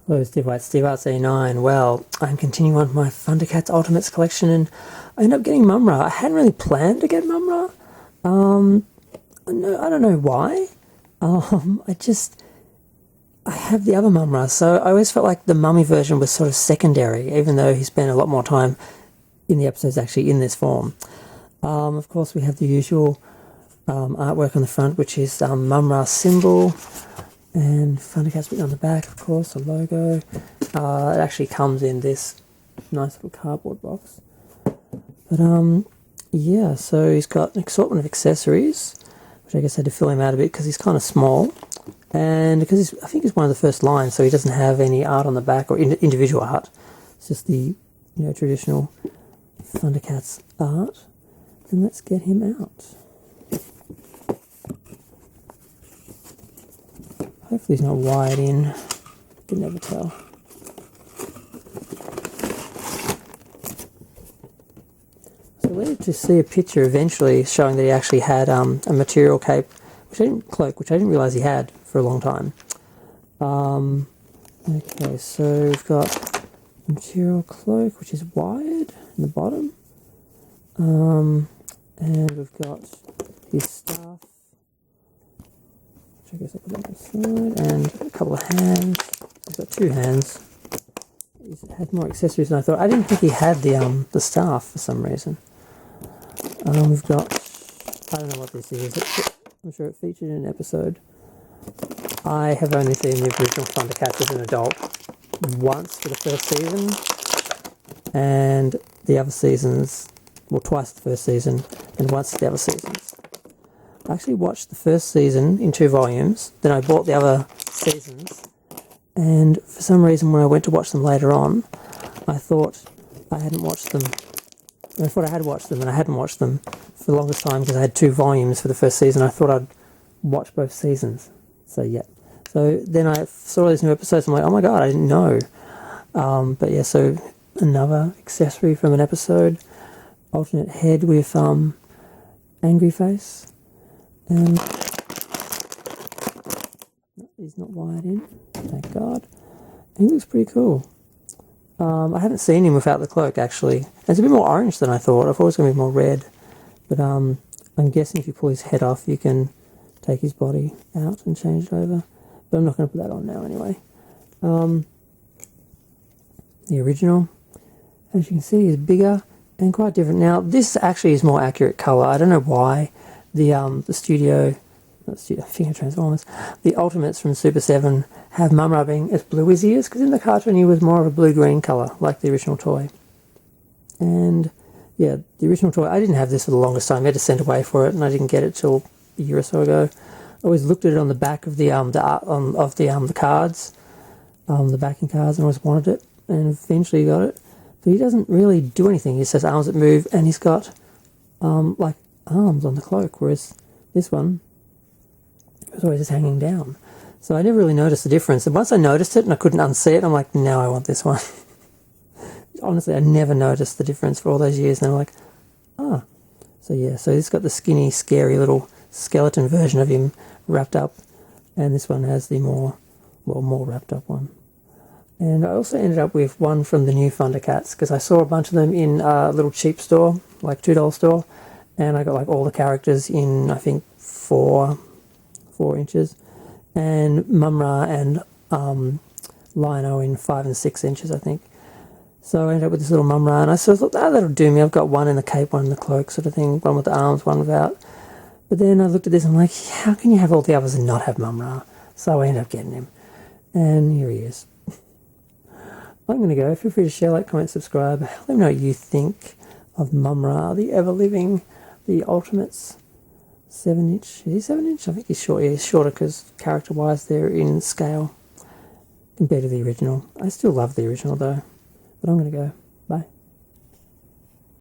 Hello, Steve White, Steve Arts 89. Well, I'm continuing on with my Thundercats Ultimates collection, and I ended up getting Mumm-Ra. I hadn't really planned to get Mumm-Ra. No, I don't know why. I have the other Mumm-Ra, so I always felt like the mummy version was sort of secondary, even though he spent a lot more time in the episodes actually in this form. Of course, we have the usual artwork on the front, which is Mumm-Ra's symbol. And Thundercats written on the back, of course, a logo. It actually comes in this nice little cardboard box. But, yeah, so he's got an assortment of accessories, which I guess had to fill him out a bit because he's kind of small. And because I think he's one of the first lines, so he doesn't have any art on the back or individual art. It's just the, traditional Thundercats art. And let's get him out. Hopefully he's not wired in. Can never tell. So we need to see a picture eventually showing that he actually had a material cape, which I didn't realise he had for a long time. Okay, so we've got a material cloak, which is wired in the bottom. And we've got his staff. I guess I put that aside, and a couple of hands. He's got two hands. He's had more accessories than I thought. I didn't think he had the staff for some reason. We've got, I don't know what this is. I'm sure it featured in an episode. I have only seen the original Thundercats as an adult once for the first season, and the other seasons, well, twice the first season, and once the other seasons. I actually watched the first season in 2 volumes, then I bought the other seasons, and for some reason when I went to watch them later on, I thought I hadn't watched them. I thought I had watched them, and I hadn't watched them for the longest time because I had 2 volumes for the first season. I thought I'd watch both seasons. So yeah. So then I saw these new episodes, I'm like, oh my god, I didn't know. But yeah, so another accessory from an episode. Alternate head with angry face. And he's not wired in, thank God. He looks pretty cool. I haven't seen him without the cloak, actually. It's a bit more orange than I thought. I thought it was going to be more red. But I'm guessing if you pull his head off, you can take his body out and change it over. But I'm not going to put that on now anyway. The original, as you can see, is bigger and quite different. Now, this actually is more accurate colour. I don't know why. The studio, not studio, Finger Transformers, the Ultimates from Super 7 have Mumm-Ra being as blue as he is, because in the cartoon he was more of a blue-green colour, like the original toy. And, yeah, the original toy, I didn't have this for the longest time. I had to send away for it, and I didn't get it till a year or so ago. I always looked at it on the back of the cards, the backing cards, and always wanted it, and eventually got it. But he doesn't really do anything. He just has arms that move, and he's got, like, arms on the cloak, whereas this one was always just hanging down. So I never really noticed the difference. And once I noticed it and I couldn't unsee it, I'm like, now I want this one. Honestly, I never noticed the difference for all those years. And I'm like, ah. So yeah, so it's got the skinny, scary little skeleton version of him wrapped up. And this one has the more wrapped up one. And I also ended up with one from the new Thundercats, because I saw a bunch of them in a little cheap store, like $2 store. And I got like all the characters in, I think, 4 inches. And Mumm-Ra and Lion-O in 5 and 6 inches, I think. So I ended up with this little Mumm-Ra, and I sort of thought, that'll do me. I've got one in the cape, one in the cloak sort of thing, one with the arms, one without. But then I looked at this and I'm like, how can you have all the others and not have Mumm-Ra? So I ended up getting him. And here he is. I'm going to go. Feel free to share, like, comment, subscribe. Let me know what you think of Mumm-Ra, the ever-living, the Ultimates 7-inch. Is he 7-inch? I think he's short. Yeah, he's shorter because character-wise they're in scale compared to the original. I still love the original though. But I'm going to go.